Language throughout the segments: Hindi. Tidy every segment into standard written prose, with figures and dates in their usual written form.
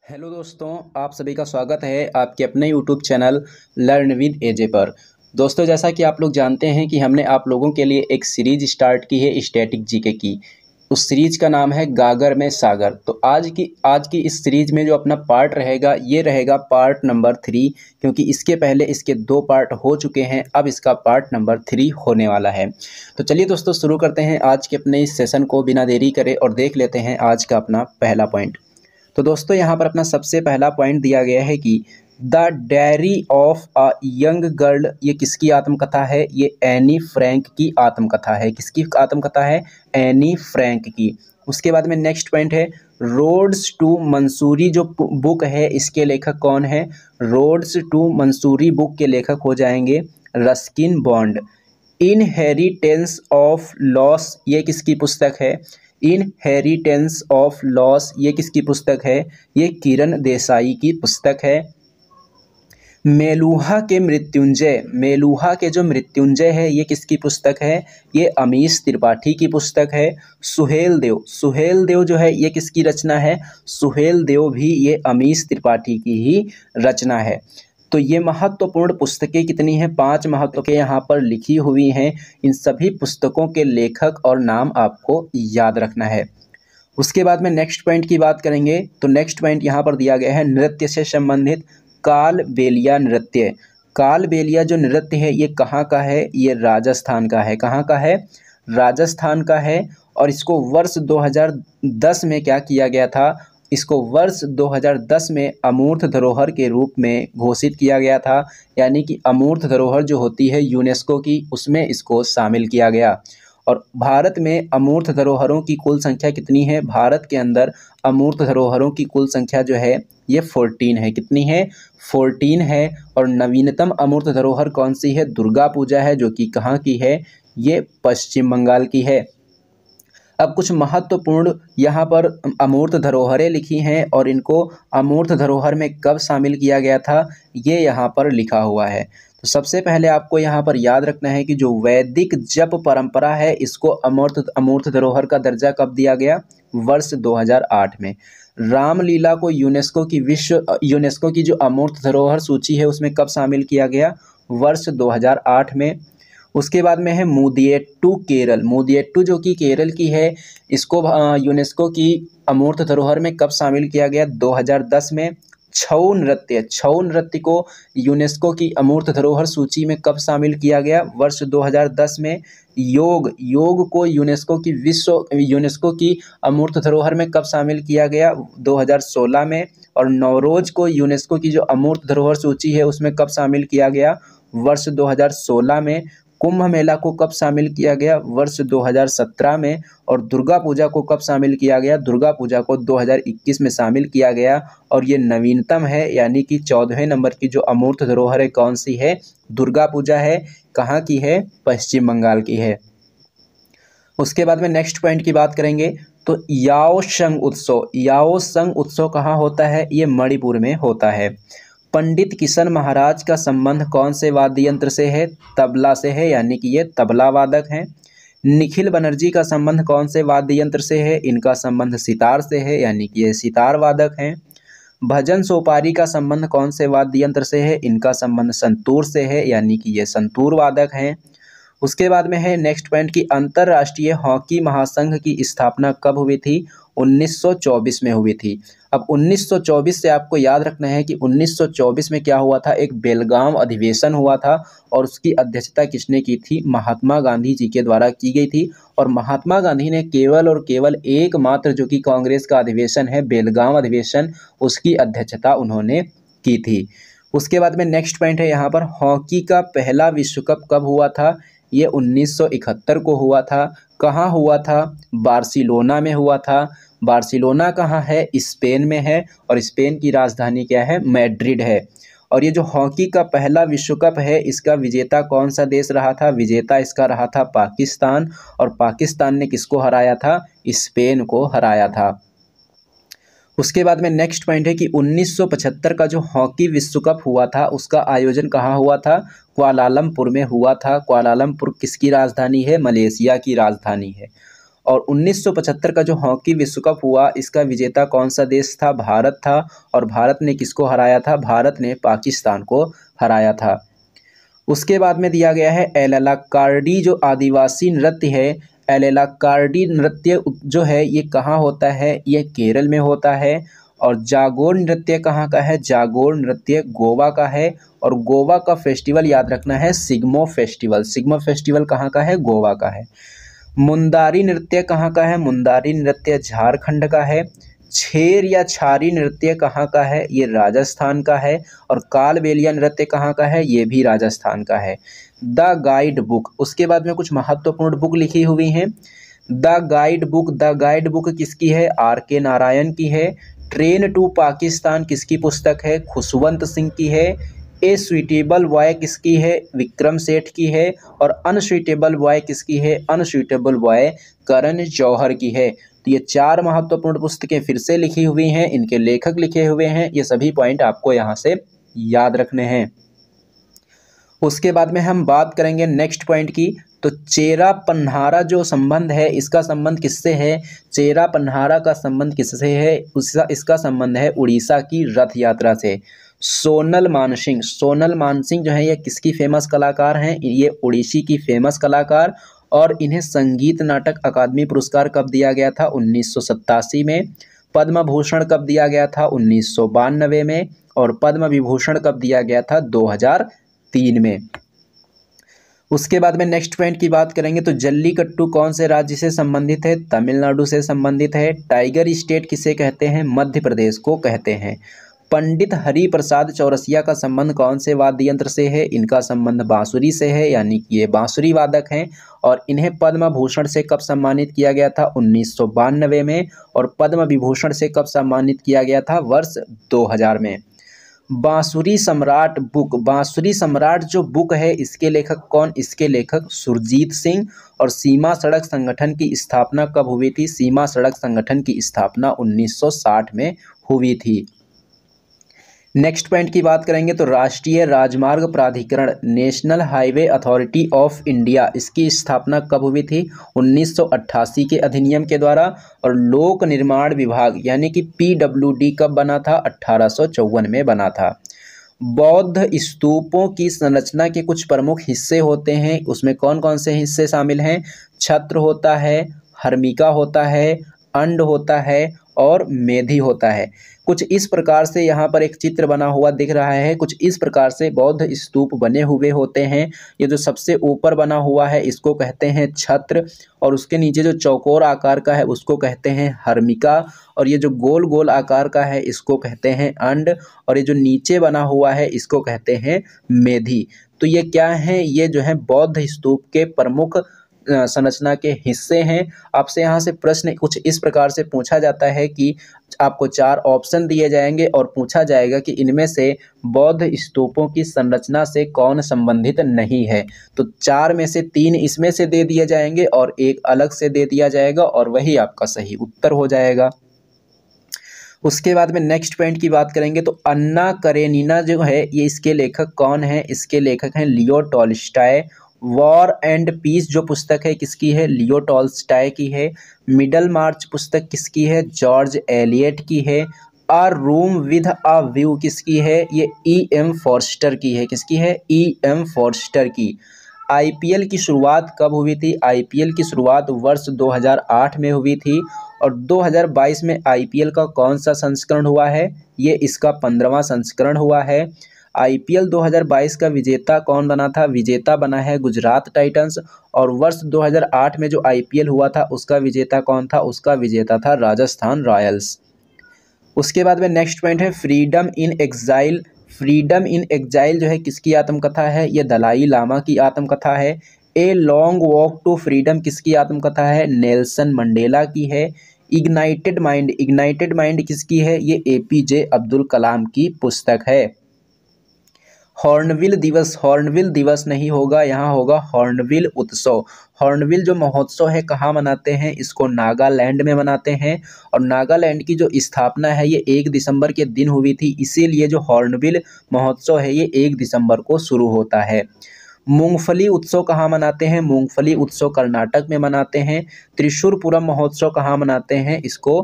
हेलो दोस्तों, आप सभी का स्वागत है आपके अपने यूट्यूब चैनल लर्न विद एजे पर। दोस्तों, जैसा कि आप लोग जानते हैं कि हमने आप लोगों के लिए एक सीरीज स्टार्ट की है स्टैटिक जीके की। उस सीरीज का नाम है गागर में सागर। तो आज की इस सीरीज में जो अपना पार्ट रहेगा ये रहेगा पार्ट नंबर 3, क्योंकि इसके पहले इसके 2 पार्ट हो चुके हैं। अब इसका पार्ट नंबर 3 होने वाला है। तो चलिए दोस्तों, शुरू करते हैं आज के अपने इस सेशन को बिना देरी करे और देख लेते हैं आज का अपना पहला पॉइंट। तो दोस्तों, यहाँ पर अपना सबसे पहला पॉइंट दिया गया है कि the diary of a young girl, ये किसकी आत्मकथा है? ये एनी फ्रैंक की आत्मकथा है। किसकी आत्मकथा है? एनी फ्रैंक की। उसके बाद में नेक्स्ट पॉइंट है रोड्स टू मंसूरी। जो बुक है इसके लेखक कौन है? रोड्स टू मंसूरी बुक के लेखक हो जाएंगे Ruskin bond. Inheritance of loss, ये किसकी पुस्तक है? इनहेरिटेंस ऑफ लॉस ये किसकी पुस्तक है? ये किरण देसाई की पुस्तक है। मेलुहा के मृत्युंजय, मेलुहा के जो मृत्युंजय है ये किसकी पुस्तक है? ये अमीश त्रिपाठी की पुस्तक है। सुहेल देव, सुहेल देव जो है ये किसकी रचना है? सुहेल देव भी ये अमीश त्रिपाठी की ही रचना है। तो ये महत्वपूर्ण पुस्तकें कितनी हैं? 5 महत्वपूर्ण यहाँ पर लिखी हुई हैं। इन सभी पुस्तकों के लेखक और नाम आपको याद रखना है। उसके बाद में नेक्स्ट पॉइंट की बात करेंगे। तो नेक्स्ट पॉइंट यहाँ पर दिया गया है नृत्य से संबंधित कालबेलिया नृत्य। कालबेलिया जो नृत्य है ये कहाँ का है? ये राजस्थान का है। कहाँ का है? राजस्थान का है। और इसको वर्ष 2010 में क्या किया गया था? इसको वर्ष 2010 में अमूर्त धरोहर के रूप में घोषित किया गया था। यानी कि अमूर्त धरोहर जो होती है यूनेस्को की, उसमें इसको शामिल किया गया। और भारत में अमूर्त धरोहरों की कुल संख्या कितनी है? भारत के अंदर अमूर्त धरोहरों की कुल संख्या जो है ये 14 है। कितनी है? 14 है। और नवीनतम अमूर्त धरोहर कौन सी है? दुर्गा पूजा है, जो कि कहाँ की है? ये पश्चिम बंगाल की है। अब कुछ महत्वपूर्ण यहाँ पर अमूर्त धरोहरें लिखी हैं और इनको अमूर्त धरोहर में कब शामिल किया गया था ये यहाँ पर लिखा हुआ है। तो सबसे पहले आपको यहाँ पर याद रखना है कि जो वैदिक जप परंपरा है इसको अमूर्त धरोहर का दर्जा कब दिया गया? वर्ष 2008 में। रामलीला को यूनेस्को की जो अमूर्त धरोहर सूची है उसमें कब शामिल किया गया? वर्ष 2008 में। उसके बाद में है मुदियट्टू केरल। मुदियट्टू जो कि केरल की है, इसको यूनेस्को की अमूर्त धरोहर में कब शामिल किया गया? 2010 में। छऊ नृत्य, छऊ नृत्य को यूनेस्को की अमूर्त धरोहर सूची में कब शामिल किया गया? वर्ष 2010 में। योग को यूनेस्को की अमूर्त धरोहर में कब शामिल किया गया? 2016 में। और नवरोज को यूनेस्को की जो अमूर्त धरोहर सूची है उसमें कब शामिल किया गया? वर्ष 2016 में। कुंभ मेला को कब शामिल किया गया? वर्ष 2017 में। और दुर्गा पूजा को कब शामिल किया गया? दुर्गा पूजा को 2021 में शामिल किया गया। और ये नवीनतम है, यानी कि 14वें नंबर की जो अमूर्त धरोहर है कौन सी है? दुर्गा पूजा है। कहाँ की है? पश्चिम बंगाल की है। उसके बाद में नेक्स्ट पॉइंट की बात करेंगे। तो याओसंग उत्सव, याओसंग उत्सव कहाँ होता है? ये मणिपुर में होता है। पंडित किशन महाराज का संबंध कौन से वाद्य यंत्र से है? तबला से है, यानी कि ये तबला वादक हैं। निखिल बनर्जी का संबंध कौन से वाद्य यंत्र से है? इनका संबंध सितार से है, यानी कि ये सितार वादक हैं। भजन सोपारी का संबंध कौन से वाद्य यंत्र से है? इनका संबंध संतूर से है, यानी कि ये संतूर वादक हैं। उसके बाद में है नेक्स्ट पॉइंट की अंतर्राष्ट्रीय हॉकी महासंघ की स्थापना कब हुई थी? 1924 में हुई थी। अब 1924 से आपको याद रखना है कि 1924 में क्या हुआ था? एक बेलगाम अधिवेशन हुआ था और उसकी अध्यक्षता किसने की थी? महात्मा गांधी जी के द्वारा की गई थी। और महात्मा गांधी ने केवल और केवल एकमात्र जो कि कांग्रेस का अधिवेशन है, बेलगाम अधिवेशन, उसकी अध्यक्षता उन्होंने की थी। उसके बाद में नेक्स्ट पॉइंट है यहाँ पर हॉकी का पहला विश्व कप कब हुआ था? ये 1971 को हुआ था। कहाँ हुआ था? बार्सिलोना में हुआ था। बार्सिलोना कहाँ है? स्पेन में है। और स्पेन की राजधानी क्या है? मैड्रिड है। और ये जो हॉकी का पहला विश्व कप है इसका विजेता कौन सा देश रहा था? विजेता इसका रहा था पाकिस्तान। और पाकिस्तान ने किसको हराया था? स्पेन को हराया था। उसके बाद में नेक्स्ट पॉइंट है कि 1975 का जो हॉकी विश्व कप हुआ था उसका आयोजन कहाँ हुआ था? कुआलालंपुर में हुआ था। कुआलालंपुर किसकी राजधानी है? मलेशिया की राजधानी है। और 1975 का जो हॉकी विश्व कप हुआ इसका विजेता कौन सा देश था? भारत था। और भारत ने किसको हराया था? भारत ने पाकिस्तान को हराया था। उसके बाद में दिया गया है एललाकार्डी जो आदिवासी नृत्य है, एललाकार्डी नृत्य जो है ये कहाँ होता है? ये केरल में होता है। और जागोर नृत्य कहाँ का है? जागोर नृत्य गोवा का है। और गोवा का फेस्टिवल याद रखना है सिग्मो फेस्टिवल। सिग्मो फेस्टिवल कहाँ का है? गोवा का है। मुंदारी नृत्य कहाँ का है? मुंदारी नृत्य झारखंड का है। छेर या छारी नृत्य कहाँ का है? ये राजस्थान का है। और कालबेलिया नृत्य कहाँ का है? ये भी राजस्थान का है। द गाइड बुक, उसके बाद में कुछ महत्वपूर्ण बुक लिखी हुई हैं। द गाइड बुक किसकी है? R.K. नारायण की है। ट्रेन टू पाकिस्तान किसकी पुस्तक है? खुशवंत सिंह की है। ए सुइटेबल बॉय किसकी है? विक्रम सेठ की है। और अनसुइटेबल बॉय किसकी है? अनसुइटेबल बॉय करण जौहर की है। तो ये 4 महत्वपूर्ण पुस्तकें फिर से लिखी हुई हैं, इनके लेखक लिखे हुए हैं। ये सभी पॉइंट आपको यहाँ से याद रखने हैं। उसके बाद में हम बात करेंगे नेक्स्ट पॉइंट की। तो चेरा पन्हारा जो संबंध है इसका संबंध किससे है? चेरा पन्हारा का संबंध किससे है? इसका संबंध है उड़ीसा की रथ यात्रा से। सोनल मानसिंह जो है ये किसकी फेमस कलाकार हैं? ये उड़ीसी की फेमस कलाकार। और इन्हें संगीत नाटक अकादमी पुरस्कार कब दिया गया था? 1987 में। पद्म भूषण कब दिया गया था? 1992 में। और पद्म विभूषण कब दिया गया था? 2003 में। उसके बाद में नेक्स्ट पॉइंट की बात करेंगे तो जल्लीकट्टू कौन से राज्य से संबंधित है? तमिलनाडु से संबंधित है। टाइगर स्टेट किसे कहते हैं? मध्य प्रदेश को कहते हैं। पंडित हरि प्रसाद चौरसिया का संबंध कौन से वाद्य यंत्र से है? इनका संबंध बांसुरी से है, यानी कि ये बांसुरी वादक हैं। और इन्हें पद्म भूषण से कब सम्मानित किया गया था? 1992 में। और पद्म विभूषण से कब सम्मानित किया गया था? वर्ष 2000 में। बांसुरी सम्राट जो बुक है इसके लेखक कौन? इसके लेखक सुरजीत सिंह। और सीमा सड़क संगठन की स्थापना कब हुई थी? सीमा सड़क संगठन की स्थापना 1960 में हुई थी। नेक्स्ट पॉइंट की बात करेंगे तो राष्ट्रीय राजमार्ग प्राधिकरण national highway authority of India इसकी स्थापना कब हुई थी? 1988 के अधिनियम के द्वारा। और लोक निर्माण विभाग यानी कि PWD कब बना था? 1854 में बना था। बौद्ध स्तूपों की संरचना के कुछ प्रमुख हिस्से होते हैं, उसमें कौन कौन से हिस्से शामिल हैं? छत्र होता है, हर्मिका होता है, अंड होता है और मेधी होता है। कुछ इस प्रकार से यहाँ पर एक चित्र बना हुआ दिख रहा है। कुछ इस प्रकार से बौद्ध स्तूप बने हुए होते हैं। ये जो सबसे ऊपर बना हुआ है इसको कहते हैं छत्र। और उसके नीचे जो चौकोर आकार का है उसको कहते हैं हर्मिका। और ये जो गोल गोल आकार का है इसको कहते हैं अंड। और ये जो नीचे बना हुआ है इसको कहते हैं मेधी। तो ये क्या है? ये जो है बौद्ध स्तूप के प्रमुख संरचना के हिस्से हैं। आपसे यहाँ से प्रश्न कुछ इस प्रकार से पूछा जाता है कि आपको 4 ऑप्शन दिए जाएंगे और पूछा जाएगा कि इनमें से बौद्ध स्तूपों की संरचना से कौन संबंधित नहीं है। तो 4 में से 3 इसमें से दे दिए जाएंगे और एक अलग से दे दिया जाएगा और वही आपका सही उत्तर हो जाएगा। उसके बाद में नेक्स्ट पॉइंट की बात करेंगे तो अन्ना करेनिना जो है ये इसके लेखक कौन है? इसके लेखक हैं Leo Tolstoy. War and Peace जो पुस्तक है किसकी है? लियो टॉल्स्टॉय की है। मिडल मार्च पुस्तक किसकी है? जॉर्ज एलियट की है। अ रूम विद अ व्यू किसकी है? ये E.M. फॉर्स्टर की है। किसकी है? E.M. फॉर्स्टर की। IPL की शुरुआत कब हुई थी? IPL की शुरुआत वर्ष 2008 में हुई थी। और 2022 में IPL का कौन सा संस्करण हुआ है? ये इसका 15वां संस्करण हुआ है। IPL 2022 का विजेता कौन बना था? विजेता बना है गुजरात टाइटंस। और वर्ष 2008 में जो IPL हुआ था उसका विजेता कौन था? उसका विजेता था राजस्थान रॉयल्स। उसके बाद में नेक्स्ट पॉइंट है फ्रीडम इन एग्जाइल। फ्रीडम इन एग्जाइल जो है किसकी आत्मकथा है? ये दलाई लामा की आत्मकथा है। A Long Walk to Freedom किसकी आत्मकथा है? नेल्सन मंडेला की है। इग्नाइटेड माइंड किसकी है? ये APJ अब्दुल कलाम की पुस्तक है। हॉर्नबिल दिवस नहीं होगा, यहाँ होगा हॉर्नबिल उत्सव। हॉर्नबिल जो महोत्सव है कहाँ मनाते हैं? इसको नागालैंड में मनाते हैं। और नागालैंड की जो स्थापना है ये 1 दिसंबर के दिन हुई थी, इसीलिए जो हॉर्नबिल महोत्सव है ये 1 दिसंबर को शुरू होता है। मूंगफली उत्सव कहाँ मनाते हैं? मूंगफली उत्सव कर्नाटक में मनाते हैं। त्रिशूरपुरम महोत्सव कहाँ मनाते हैं? इसको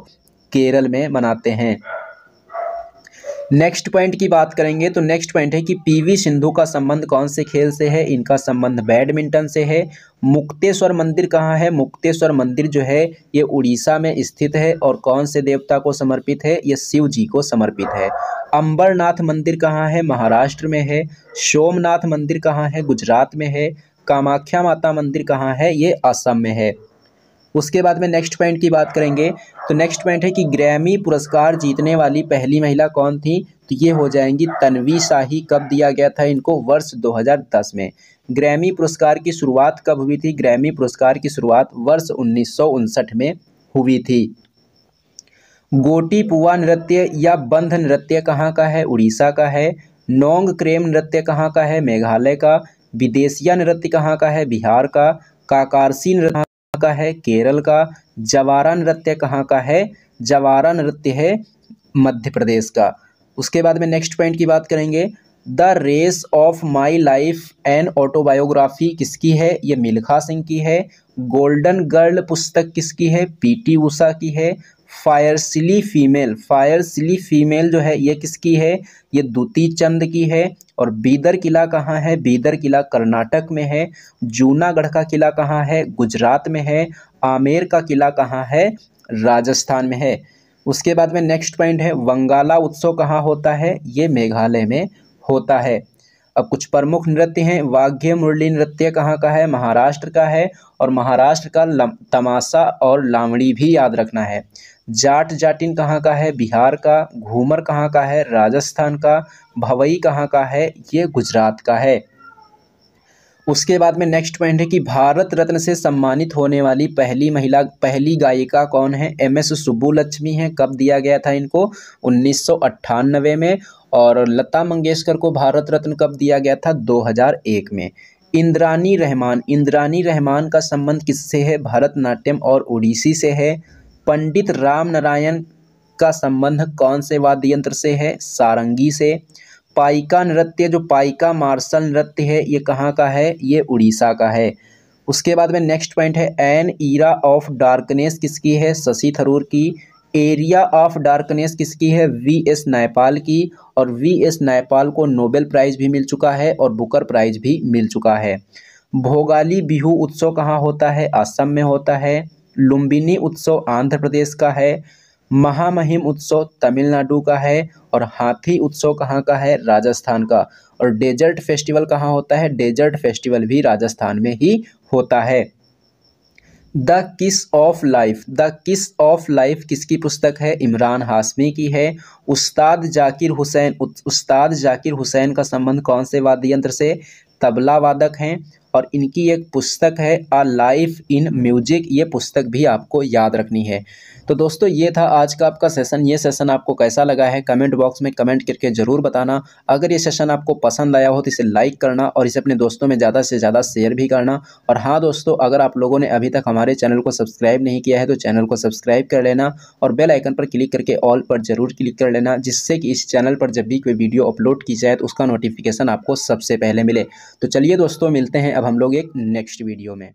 केरल में मनाते हैं। नेक्स्ट पॉइंट की बात करेंगे तो नेक्स्ट पॉइंट है कि पीवी सिंधु का संबंध कौन से खेल से है? इनका संबंध बैडमिंटन से है। मुक्तेश्वर मंदिर कहाँ है? मुक्तेश्वर मंदिर जो है ये उड़ीसा में स्थित है और कौन से देवता को समर्पित है? ये शिव जी को समर्पित है। अंबरनाथ मंदिर कहाँ है? महाराष्ट्र में है। सोमनाथ मंदिर कहाँ है? गुजरात में है। कामाख्या माता मंदिर कहाँ है? ये असम में है। उसके बाद में नेक्स्ट पॉइंट की बात करेंगे तो नेक्स्ट पॉइंट है कि ग्रैमी पुरस्कार जीतने वाली पहली महिला कौन थी? तो ये हो जाएंगी तन्वी शाही। कब दिया गया था इनको? वर्ष 2010 में। ग्रैमी पुरस्कार की शुरुआत कब हुई थी? ग्रैमी पुरस्कार की शुरुआत वर्ष 1959 में हुई थी। गोटी पुआ नृत्य या बंध नृत्य कहाँ का है? उड़ीसा का है। नोंग क्रेम नृत्य कहाँ का है? मेघालय का। विदेशिया नृत्य कहाँ का है? बिहार का। काकारसी नृत्य का है? केरल का। जवारा नृत्य कहाँ का है? जवारा नृत्य है मध्य प्रदेश का। उसके बाद में नेक्स्ट पॉइंट की बात करेंगे। The Race of My Life an autobiography किसकी है? ये मिल्खा सिंह की है। गोल्डन गर्ल पुस्तक किसकी है? पीटी उषा की है। फायरसिली फीमेल जो है ये किसकी है? ये दुती चंद की है। और बीदर किला कहाँ है? बीदर किला कर्नाटक में है। जूनागढ़ का किला कहाँ है? गुजरात में है। आमेर का किला कहाँ है? राजस्थान में है। उसके बाद में नेक्स्ट पॉइंट है वंगाला उत्सव कहाँ होता है? ये मेघालय में होता है। अब कुछ प्रमुख नृत्य हैं। वाघ्य मुरली नृत्य कहाँ का है? महाराष्ट्र का है। और महाराष्ट्र का तमाशा और लावणी भी याद रखना है। जाट जाटिन कहाँ का है? बिहार का। घूमर कहाँ का है? राजस्थान का। भवई कहाँ का है? ये गुजरात का है। उसके बाद में नेक्स्ट पॉइंट है कि भारत रत्न से सम्मानित होने वाली पहली गायिका कौन है? एमएस सुब्बुलक्ष्मी है। कब दिया गया था इनको? 1998 में। और लता मंगेशकर को भारत रत्न कब दिया गया था? 2001 में। इंद्रानी रहमान का संबंध किससे है? भरतनाट्यम और ओडिसी से है। पंडित राम नारायण का संबंध कौन से वाद्य यंत्र से है? सारंगी से। पाइका नृत्य जो पाइका मार्शल नृत्य है ये कहाँ का है? ये उड़ीसा का है। उसके बाद में नेक्स्ट पॉइंट है एन ईरा ऑफ डार्कनेस किसकी है? शशि थरूर की। एरिया ऑफ डार्कनेस किसकी है? वी.एस. नायपाल की। और वी.एस. नायपाल को नोबेल प्राइज़ भी मिल चुका है और बुकर प्राइज़ भी मिल चुका है। भोगाली बिहू उत्सव कहाँ होता है? असम में होता है। लुम्बिनी उत्सव आंध्र प्रदेश का है। महामहिम उत्सव तमिलनाडु का है। और हाथी उत्सव कहाँ का है? राजस्थान का। और डेजर्ट फेस्टिवल कहाँ होता है? डेजर्ट फेस्टिवल भी राजस्थान में ही होता है। द किस ऑफ लाइफ किसकी पुस्तक है? इमरान हाशमी की है। उस्ताद जाकिर हुसैन का संबंध कौन से वाद्य यंत्र से? तबला वादक हैं। और इनकी एक पुस्तक है अ लाइफ इन म्यूजिक। ये पुस्तक भी आपको याद रखनी है। तो दोस्तों ये था आज का आपका सेशन। ये सेशन आपको कैसा लगा है कमेंट बॉक्स में कमेंट करके ज़रूर बताना। अगर ये सेशन आपको पसंद आया हो तो इसे लाइक करना और इसे अपने दोस्तों में ज़्यादा से ज़्यादा शेयर भी करना। और हाँ दोस्तों, अगर आप लोगों ने अभी तक हमारे चैनल को सब्सक्राइब नहीं किया है तो चैनल को सब्सक्राइब कर लेना और बेल आइकन पर क्लिक करके ऑल पर ज़रूर क्लिक कर लेना, जिससे कि इस चैनल पर जब भी कोई वीडियो अपलोड की जाए तो उसका नोटिफिकेशन आपको सबसे पहले मिले। तो चलिए दोस्तों, मिलते हैं अब हम लोग एक नेक्स्ट वीडियो में।